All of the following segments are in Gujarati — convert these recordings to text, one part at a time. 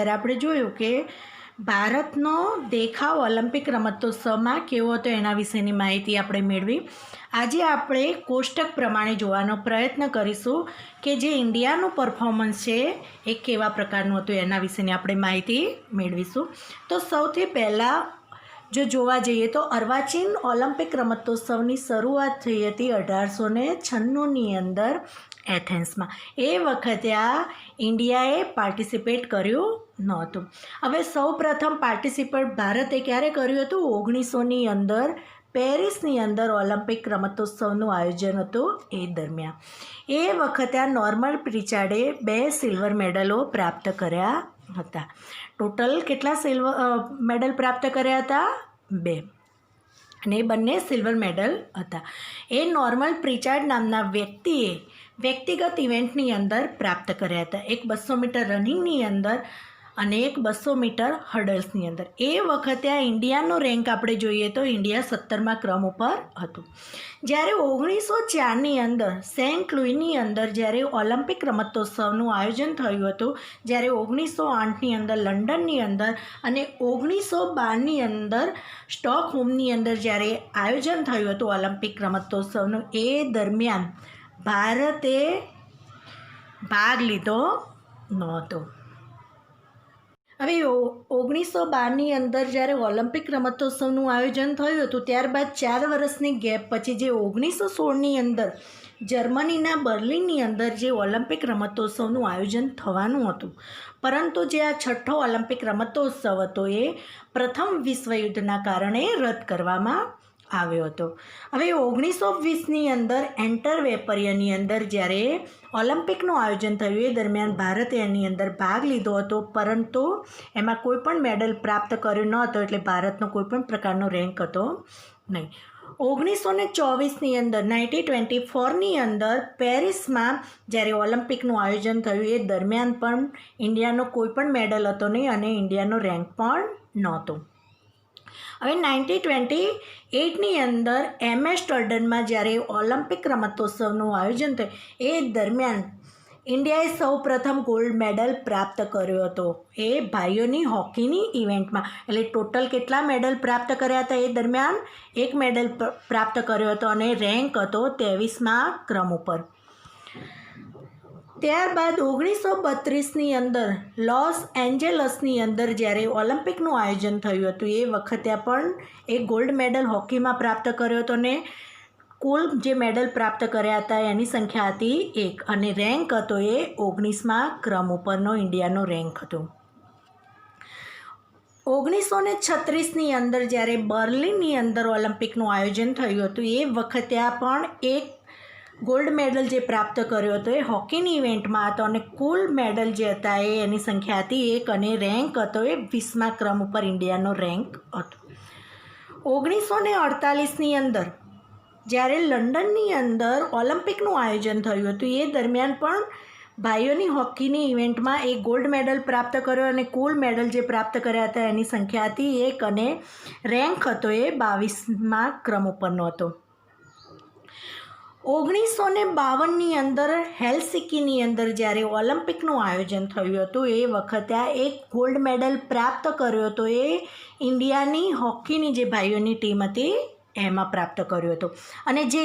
ત્યારે આપણે જોયું કે ભારતનો દેખાવ ઓલિમ્પિક રમતોત્સવમાં કેવો હતો એના વિશેની માહિતી આપણે મેળવી. આજે આપણે કોષ્ટક પ્રમાણે જોવાનો પ્રયત્ન કરીશું કે જે ઇન્ડિયાનું પરફોર્મન્સ છે એ કેવા પ્રકારનું હતું એના વિશેની આપણે માહિતી મેળવીશું. તો સૌથી પહેલાં જો જોવા જઈએ તો અર્વાચીન ઓલિમ્પિક રમતોત્સવની શરૂઆત થઈ હતી 1896ની અંદર એથેન્સમાં. એ વખતે આ ઇન્ડિયાએ પાર્ટિસિપેટ કર્યું નહોતું. હવે સૌ પ્રથમ પાર્ટિસિપેટ ભારતે ક્યારે કર્યું હતું? 1900ની અંદર પેરિસની અંદર ઓલિમ્પિક રમતોત્સવનું આયોજન હતું એ દરમિયાન. એ વખતે આ નોર્મન પ્રિચાર્ડે 2 સિલ્વર મેડલો પ્રાપ્ત કર્યા હતા. ટોટલ કેટલા મેડલ પ્રાપ્ત કર્યા હતા? 2, અને એ બંને સિલ્વર મેડલ હતા. એ નોર્મન પ્રિચાર્ડ નામના વ્યક્તિએ વ્યક્તિગત ઇવેન્ટની અંદર પ્રાપ્ત કર્યા હતા. એક 200 મીટર રનિંગની અંદર અને એક 200 મીટર હર્ડલ્સની અંદર. એ વખતે આ ઇન્ડિયાનો રેન્ક આપણે જોઈએ તો ઇન્ડિયા 17મા ક્રમ ઉપર હતું. જ્યારે 1904ની અંદર સેન્ટ લુઈની અંદર જ્યારે ઓલિમ્પિક રમતોત્સવનું આયોજન થયું હતું, જ્યારે 1908ની અંદર લંડનની અંદર અને 1912ની અંદર સ્ટોકહોમની અંદર જ્યારે આયોજન થયું હતું ઓલિમ્પિક રમતોત્સવનું, એ દરમિયાન ભારતે ભાગ લીધો નહોતો. હવે 1912ની અંદર જ્યારે ઓલિમ્પિક રમતોત્સવનું આયોજન થયું હતું, ત્યારબાદ 4 વર્ષની ગેપ પછી જે 1916ની અંદર જર્મનીના બર્લિનની અંદર જે ઓલિમ્પિક રમતોત્સવનું આયોજન થવાનું હતું, પરંતુ જે આ 6થો ઓલિમ્પિક રમતોત્સવ હતો એ પ્રથમ વિશ્વયુદ્ધના કારણે રદ કરવામાં આવ્યો હતો. હવે 1920ની અંદર એન્ટરવેપરિયાની અંદર જ્યારે ઓલિમ્પિકનું આયોજન થયું એ દરમિયાન ભારતે એની અંદર ભાગ લીધો હતો, પરંતુ એમાં કોઈ પણ મેડલ પ્રાપ્ત કર્યો ન હતો, એટલે ભારતનો કોઈ પણ પ્રકારનો રેન્ક હતો નહીં. 1924ની અંદર 1924ની અંદર પેરિસમાં જ્યારે ઓલિમ્પિકનું આયોજન થયું એ દરમિયાન પણ ઇન્ડિયાનો કોઈ પણ મેડલ હતો નહીં અને ઇન્ડિયાનો રેન્ક પણ નહોતો. હવે 1928ની અંદર એમ્સ્ટરડેમમાં જ્યારે ઓલિમ્પિક રમતોત્સવનું આયોજન થયું એ દરમિયાન ઇન્ડિયાએ સૌ પ્રથમ ગોલ્ડ મેડલ પ્રાપ્ત કર્યો હતો એ ભાઈઓની હોકીની ઇવેન્ટમાં. એટલે ટોટલ કેટલા મેડલ પ્રાપ્ત કર્યા હતા? એ દરમિયાન 1 મેડલ પ્રાપ્ત કર્યો હતો અને રેન્ક હતો 23મા ક્રમ ઉપર. ત્યારબાદ 1932ની અંદર લોસ એન્જલસની અંદર જ્યારે ઓલિમ્પિકનું આયોજન થયું હતું એ વખતે પણ એક ગોલ્ડ મેડલ હોકીમાં પ્રાપ્ત કર્યો હતો ને કુલ જે મેડલ પ્રાપ્ત કર્યા હતા એની સંખ્યા હતી 1 અને રેન્ક હતો એ 19મા ક્રમ ઉપરનો ઇન્ડિયાનો રેન્ક હતો. 1936ની અંદર જ્યારે બર્લિનની અંદર ઓલિમ્પિકનું આયોજન થયું હતું એ વખતે આ પણ એક ગોલ્ડ મેડલ જે પ્રાપ્ત કર્યો હતો એ હોકીની ઇવેન્ટમાં હતો અને કુલ મેડલ જે હતા એ એની સંખ્યા હતી 1 અને રેન્ક હતો એ 20મા ક્રમ ઉપર ઇન્ડિયાનો રેન્ક હતો. 1948ની અંદર જ્યારે લંડનની અંદર ઓલિમ્પિકનું આયોજન થયું હતું એ દરમિયાન પણ ભાઈઓની હોકીની ઇવેન્ટમાં એક ગોલ્ડ મેડલ પ્રાપ્ત કર્યો અને કુલ મેડલ જે પ્રાપ્ત કર્યા હતા એની સંખ્યા હતી 1 અને રેન્ક હતો એ 22મા ક્રમ ઉપરનો હતો. 1952ની અંદર હેલસિંકીની અંદર જ્યારે ઓલિમ્પિકનું આયોજન થયું હતું એ વખતે આ એક ગોલ્ડ મેડલ પ્રાપ્ત કર્યો હતો એ ઇન્ડિયાની હોકીની જે ભાઈઓની ટીમ હતી એમાં પ્રાપ્ત કર્યો હતો. અને જે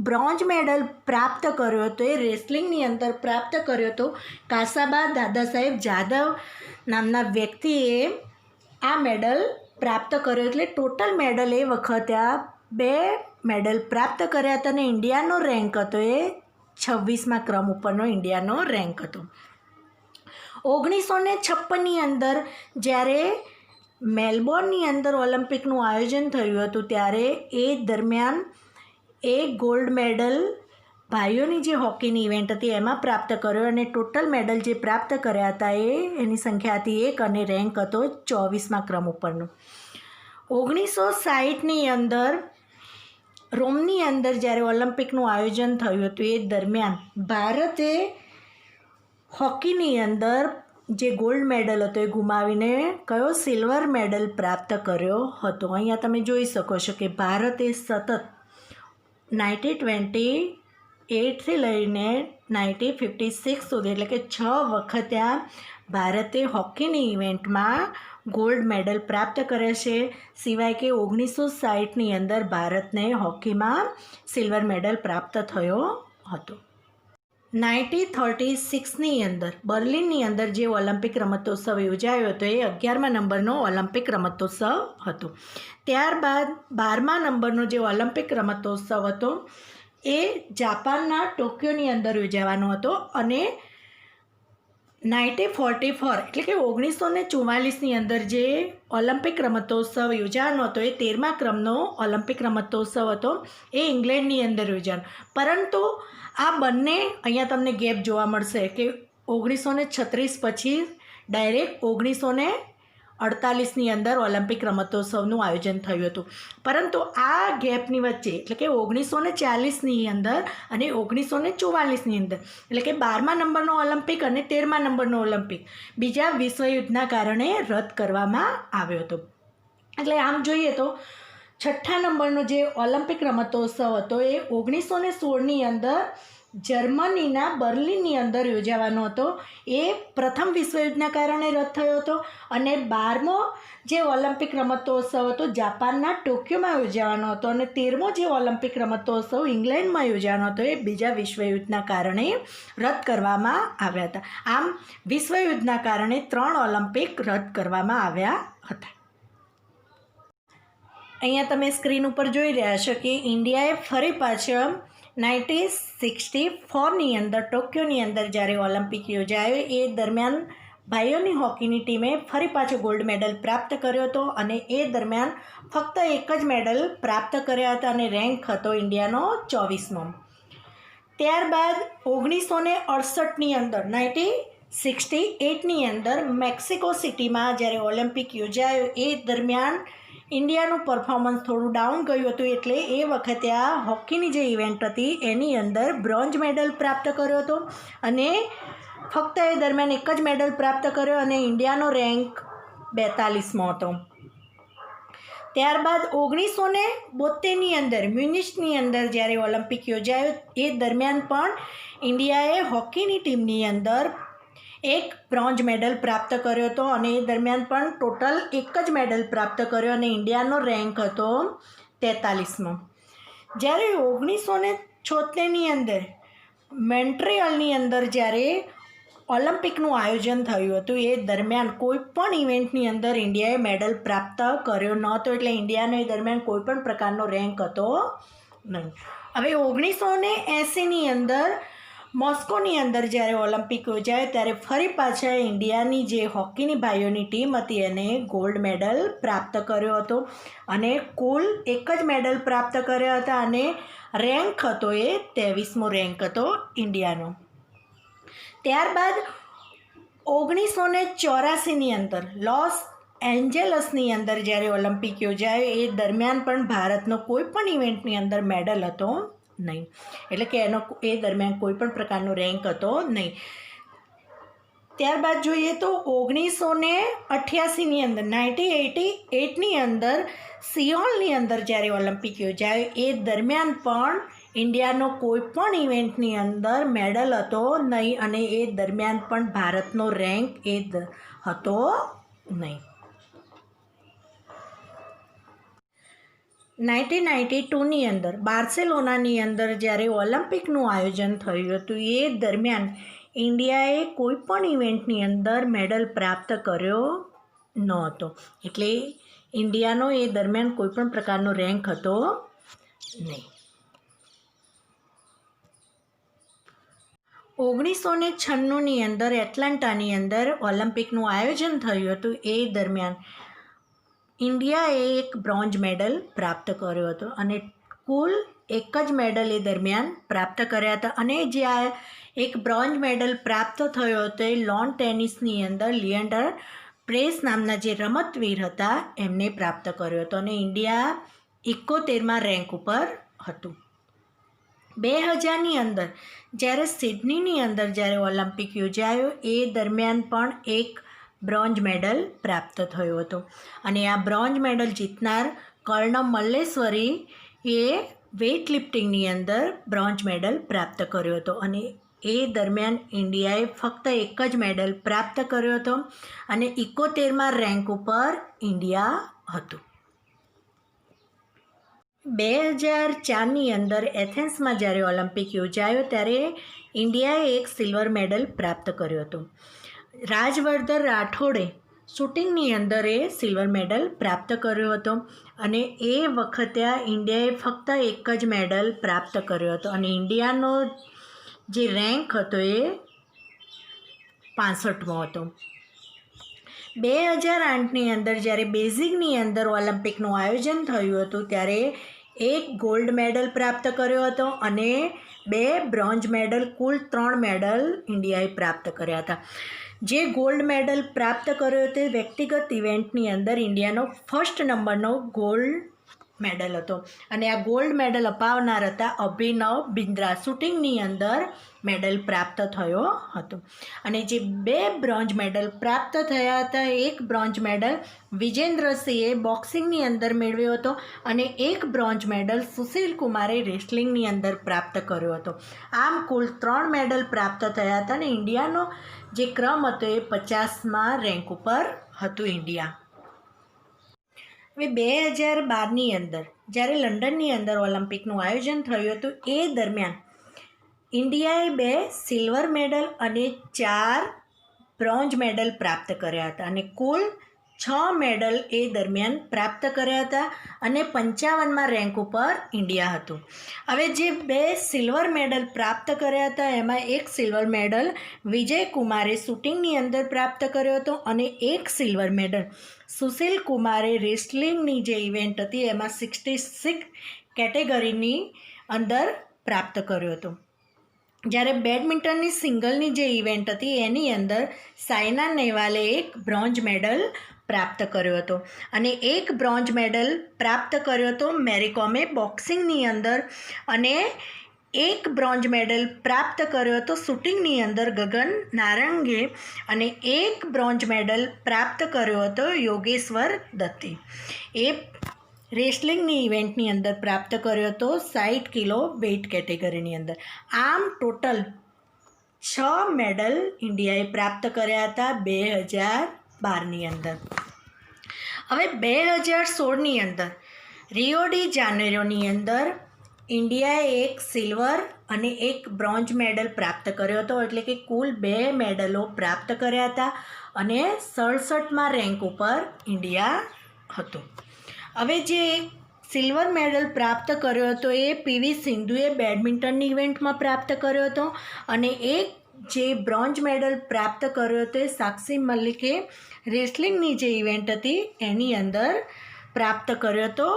બ્રોન્ઝ મેડલ પ્રાપ્ત કર્યો હતો એ રેસલિંગની અંદર પ્રાપ્ત કર્યો હતો. કાસાબા દાદા સાહેબ જાદવ નામના વ્યક્તિએ આ મેડલ પ્રાપ્ત કર્યો. એટલે ટોટલ મેડલ એ વખતે આ 2 મેડલ પ્રાપ્ત કર્યા હતા અને ઇન્ડિયાનો રેન્ક હતો એ 26મા ક્રમ ઉપરનો ઇન્ડિયાનો રેન્ક હતો. 1956ની અંદર જ્યારે મેલબોર્નની અંદર ઓલિમ્પિકનું આયોજન થયું હતું ત્યારે એ દરમિયાન એક ગોલ્ડ મેડલ ભાઈઓની જે હોકીની ઇવેન્ટ હતી એમાં પ્રાપ્ત કર્યો અને ટોટલ મેડલ જે પ્રાપ્ત કર્યા હતા એની સંખ્યા હતી 1 અને રેન્ક હતો 24મા ક્રમ ઉપરનો. 1960ની અંદર રોમની અંદર જ્યારે ઓલિમ્પિકનું આયોજન થયું હતું એ દરમિયાન ભારતે હોકીની અંદર જે ગોલ્ડ મેડલ હતો એ ગુમાવીને કયો સિલ્વર મેડલ પ્રાપ્ત કર્યો હતો? અહીંયા તમે જોઈ શકો છો કે ભારતે સતત 1928થી લઈને 1956 સુધી એટલે કે 6 વખતે આ ભારતે હોકીની ઇવેન્ટમાં ગોલ્ડ મેડલ પ્રાપ્ત કરે છે. સિવાય કે 1960ની અંદર ભારતને હોકીમાં સિલ્વર મેડલ પ્રાપ્ત થયો હતો. 1936ની અંદર બર્લિનની અંદર જે ઓલિમ્પિક રમતોત્સવ યોજાયો હતો એ 11મા નંબરનો ઓલિમ્પિક રમતોત્સવ હતો. ત્યારબાદ 12મા નંબરનો જે ઓલિમ્પિક રમતોત્સવ હતો એ જાપાનના ટોક્યોની અંદર યોજાવાનો હતો અને 1944 એટલે કે 1944ની અંદર જે ઓલિમ્પિક રમતોત્સવ યોજાવાનો હતો એ 13મા ક્રમનો ઓલિમ્પિક રમતોત્સવ હતો. એ ઇંગ્લેન્ડની અંદર યોજાનો. પરંતુ આ બંને અહીંયા તમને ગેપ જોવા મળશે કે 1936 પછી ડાયરેક્ટ 1948ની અંદર ઓલિમ્પિક રમતોત્સવનું આયોજન થયું હતું. પરંતુ આ ગેપની વચ્ચે એટલે કે 1940ની અંદર અને 1944ની અંદર એટલે કે 12મા નંબરનો ઓલિમ્પિક અને 13મા નંબરનો ઓલિમ્પિક બીજા વિશ્વયુદ્ધના કારણે રદ કરવામાં આવ્યો હતો. એટલે આમ જોઈએ તો 6ઠ્ઠા નંબરનો જે ઓલિમ્પિક રમતોત્સવ હતો એ 1916ની અંદર જર્મનીના બર્લિનની અંદર યોજાવાનો હતો. એ પ્રથમ વિશ્વયુદ્ધના કારણે રદ થયો હતો. અને 12મો જે ઓલિમ્પિક રમતોત્સવ હતો જાપાનના ટોક્યોમાં યોજાવાનો હતો અને 13મો જે ઓલિમ્પિક રમતોત્સવ ઇંગ્લેન્ડમાં યોજાવાનો હતો એ બીજા વિશ્વયુદ્ધના કારણે રદ કરવામાં આવ્યા હતા. આમ વિશ્વયુદ્ધના કારણે 3 ઓલિમ્પિક રદ કરવામાં આવ્યા હતા. અહીંયા તમે સ્ક્રીન ઉપર જોઈ રહ્યા છો કે ઇન્ડિયાએ ફરી પાછળ 1964ની અંદર ટોક્યોની અંદર જ્યારે ઓલિમ્પિક યોજાયો એ દરમિયાન ભાઈઓની હોકીની ટીમે ફરી પાછો ગોલ્ડ મેડલ પ્રાપ્ત કર્યો હતો અને એ દરમિયાન ફક્ત એક જ મેડલ પ્રાપ્ત કર્યા હતા અને રેન્ક હતો ઇન્ડિયાનો 24મો. ત્યારબાદ 1968ની અંદર 1968ની અંદર મેક્સિકો સિટીમાં જ્યારે ઓલિમ્પિક યોજાયો એ દરમિયાન ઇન્ડિયાનું પરફોર્મન્સ થોડું ડાઉન ગયું હતું. એટલે એ વખતે આ હોકીની જે ઇવેન્ટ હતી એની અંદર બ્રોન્ઝ મેડલ પ્રાપ્ત કર્યો હતો અને ફક્ત એ દરમિયાન એક જ મેડલ પ્રાપ્ત કર્યો અને ઇન્ડિયાનો રેન્ક 42મો હતો. ત્યારબાદ 1972ની અંદર મ્યુનિચની અંદર જ્યારે ઓલિમ્પિક યોજાયો એ દરમિયાન પણ ઇન્ડિયાએ હોકીની ટીમની અંદર એક બ્રોન્ઝ મેડલ પ્રાપ્ત કર્યો હતો અને એ દરમિયાન પણ ટોટલ એક જ મેડલ પ્રાપ્ત કર્યો અને ઇન્ડિયાનો રેન્ક હતો 43મો. જ્યારે 1976ની અંદર મોન્ટ્રીયલની અંદર જ્યારે ઓલિમ્પિકનું આયોજન થયું હતું એ દરમિયાન કોઈ પણ ઇવેન્ટની અંદર ઇન્ડિયાએ મેડલ પ્રાપ્ત કર્યો નહોતો. એટલે ઇન્ડિયાનો એ દરમિયાન કોઈ પણ પ્રકારનો રેન્ક હતો નહીં. હવે 1980ની અંદર મોસ્કોની અંદર જ્યારે ઓલિમ્પિક યોજાયો ત્યારે ફરી પાછા ઇન્ડિયાની જે હોકીની ભાઈઓની ટીમ હતી એને ગોલ્ડ મેડલ પ્રાપ્ત કર્યો હતો અને કુલ એક જ મેડલ પ્રાપ્ત કર્યા હતા અને રેન્ક હતો એ 23મો રેન્ક હતો ઇન્ડિયાનો. ત્યારબાદ 1984ની અંદર લોસ એન્જલસની અંદર જ્યારે ઓલિમ્પિક યોજાયો એ દરમિયાન પણ ભારતનો કોઈ પણ ઇવેન્ટની અંદર મેડલ હતો નહીં. એટલે કે એનો એ દરમિયાન કોઈ પણ પ્રકારનો રેન્ક હતો નહીં. ત્યારબાદ જોઈએ તો 1988ની અંદર 1988ની અંદર સિયોલની અંદર જ્યારે ઓલિમ્પિક યોજાયો એ દરમિયાન પણ ઇન્ડિયાનો કોઈ પણ ઇવેન્ટની અંદર મેડલ હતો નહીં અને એ દરમિયાન પણ ભારતનો રેન્ક એ હતો નહીં. 1992ની અંદર બાર્સેલોનાની અંદર જ્યારે ઓલિમ્પિકનું આયોજન થયું હતું એ દરમિયાન ઇન્ડિયાએ કોઈ પણ ઇવેન્ટની અંદર મેડલ પ્રાપ્ત કર્યો નહોતો. એટલે ઇન્ડિયાનો એ દરમિયાન કોઈ પણ પ્રકારનો રેન્ક હતો નહીં. 1996ની અંદર એટલાન્ટાની અંદર ઓલિમ્પિકનું આયોજન થયું હતું એ દરમિયાન ઇન્ડિયાએ એક બ્રોન્ઝ મેડલ પ્રાપ્ત કર્યો હતો અને કુલ એક જ મેડલ એ દરમિયાન પ્રાપ્ત કર્યા હતા. અને જે આ એક બ્રોન્ઝ મેડલ પ્રાપ્ત થયો હતો એ લોન ટેનિસની અંદર લિએન્ડર પ્રેસ નામના જે રમતવીર હતા એમને પ્રાપ્ત કર્યો હતો અને ઇન્ડિયા 71મા રેન્ક ઉપર હતું. 2000ની અંદર જ્યારે સિડનીની અંદર જ્યારે ઓલિમ્પિક યોજાયો એ દરમિયાન પણ એક બ્રોન્ઝ મેડલ પ્રાપ્ત થયો હતો અને આ બ્રોન્ઝ મેડલ જીતનાર કર્ણમ મલ્લેશ્વરી એ વેઇટ લિફ્ટિંગની અંદર બ્રોન્ઝ મેડલ પ્રાપ્ત કર્યો હતો અને એ દરમિયાન ઇન્ડિયાએ ફક્ત એક જ મેડલ પ્રાપ્ત કર્યો હતો અને 71મા રેન્ક ઉપર ઇન્ડિયા હતું. 2004ની અંદર એથેન્સમાં જ્યારે ઓલિમ્પિક યોજાયો ત્યારે ઇન્ડિયાએ એક સિલ્વર મેડલ પ્રાપ્ત કર્યો હતો. રાજવર્ધન રાઠોડે શૂટિંગની અંદર એ સિલ્વર મેડલ પ્રાપ્ત કર્યો હતો અને એ વખતે ઇન્ડિયાએ ફક્ત એક જ મેડલ પ્રાપ્ત કર્યો હતો અને ઇન્ડિયાનો જે રેન્ક હતો એ 65મો હતો. 2008ની અંદર જ્યારે બેઇજિંગની અંદર ઓલિમ્પિકનું આયોજન થયું હતું ત્યારે એક ગોલ્ડ મેડલ પ્રાપ્ત કર્યો હતો અને 2 બ્રોન્ઝ મેડલ, કુલ 3 મેડલ ઇન્ડિયાએ પ્રાપ્ત કર્યા હતા. જે ગોલ્ડ મેડલ પ્રાપ્ત કર્યો તે વ્યક્તિગત ઇવેન્ટની અંદર ઇન્ડિયાનો ફર્સ્ટ નંબરનો ગોલ્ડ મેડલ હતો અને આ ગોલ્ડ મેડલ અપાવનાર હતા અભિનવ બિંદ્રા. શૂટિંગની અંદર મેડલ પ્રાપ્ત થયો હતો અને જે 2 બ્રોન્ઝ મેડલ પ્રાપ્ત થયા હતા, એક બ્રોન્ઝ મેડલ વિજેન્દ્રસિંહે બોક્સિંગની અંદર મેળવ્યો હતો અને એક બ્રોન્ઝ મેડલ સુશીલ કુમારે રેસલિંગની અંદર પ્રાપ્ત કર્યો હતો. આમ કુલ 3 મેડલ પ્રાપ્ત થયા હતા અને ઇન્ડિયાનો જે ક્રમ હતો એ 50મા રેન્ક ઉપર હતું ઇન્ડિયા. હવે 2012ની અંદર જ્યારે લંડનની અંદર ઓલિમ્પિકનું આયોજન થયું હતું એ દરમિયાન ઇન્ડિયાએ 2 સિલ્વર મેડલ અને 4 બ્રોન્ઝ મેડલ પ્રાપ્ત કર્યા હતા અને કુલ 6 મેડલ એ દરમિયાન પ્રાપ્ત કર્યા હતા અને 55મા રેન્ક ઉપર ઇન્ડિયા હતું. હવે જે 2 સિલ્વર મેડલ પ્રાપ્ત કર્યા હતા એમાં એક સિલ્વર મેડલ વિજય કુમારે શૂટિંગની અંદર પ્રાપ્ત કર્યો હતો અને એક સિલ્વર મેડલ સુશીલ કુમારે રેસલિંગની જે ઇવેન્ટ હતી એમાં 66 કેટેગરીની અંદર પ્રાપ્ત કર્યો હતો. જ્યારે બેડમિન્ટનની સિંગલની જે ઇવેન્ટ હતી એની અંદર સાયના નેહવાલે એક બ્રોન્ઝ મેડલ પ્રાપ્ત કર્યો હતો અને એક બ્રોન્ઝ મેડલ પ્રાપ્ત કર્યો હતો મેરીકોમે બોક્સિંગની અંદર અને એક બ્રોન્ઝ મેડલ પ્રાપ્ત કર્યો હતો શૂટિંગની અંદર ગગન નારંગે અને એક બ્રોન્ઝ મેડલ પ્રાપ્ત કર્યો હતો યોગેશ્વર દત્તે. એ રેસલિંગની ઇવેન્ટની અંદર પ્રાપ્ત કર્યો હતો 60 કિલો વેઇટ કેટેગરીની અંદર. આમ ટોટલ 6 મેડલ ઇન્ડિયાએ પ્રાપ્ત કર્યા હતા 2012ની અંદર. હવે 2016ની અંદર રિયો ડી જાનેરોની અંદર ઇન્ડિયાએ એક સિલ્વર અને એક બ્રોન્ઝ મેડલ પ્રાપ્ત કર્યો હતો એટલે કે કુલ 2 મેડલો પ્રાપ્ત કર્યા હતા અને 67મા રેન્ક ઉપર ઇન્ડિયા હતું. હવે જે સિલ્વર મેડલ પ્રાપ્ત કર્યો હતો એ પીવી સિંધુએ બેડમિન્ટનની ઇવેન્ટમાં પ્રાપ્ત કર્યો હતો અને એક જે બ્રોન્ઝ મેડલ પ્રાપ્ત કર્યો હતો એ સાક્ષી મલિકે રેસલિંગની જે ઇવેન્ટ હતી એની અંદર પ્રાપ્ત કર્યો હતો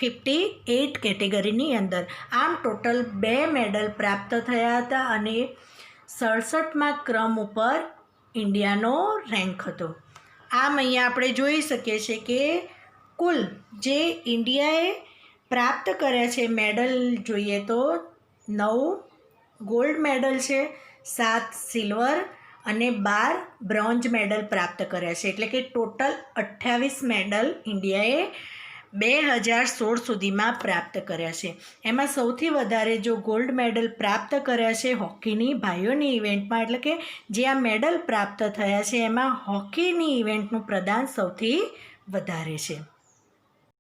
58 કેટેગરીની અંદર. આમ ટોટલ 2 મેડલ પ્રાપ્ત થયા હતા અને 67મા ક્રમ ઉપર ઇન્ડિયાનો રેન્ક હતો. આમ અહીંયા આપણે જોઈ શકીએ છીએ કે કુલ જે ઇન્ડિયાએ પ્રાપ્ત કર્યા છે મેડલ જોઈએ તો 9 ગોલ્ડ મેડલ છે, 7 સિલ્વર અને 12 બ્રોન્ઝ મેડલ પ્રાપ્ત કર્યા છે એટલે કે ટોટલ 28 મેડલ ઇન્ડિયાએ 2016 સુધીમાં પ્રાપ્ત કર્યા છે. એમાં સૌથી વધારે જો ગોલ્ડ મેડલ પ્રાપ્ત કર્યા છે હોકીની ભાઈઓની ઇવેન્ટમાં એટલે કે જે આ મેડલ પ્રાપ્ત થયા છે એમાં હોકીની ઇવેન્ટનું પ્રદાન સૌથી વધારે છે.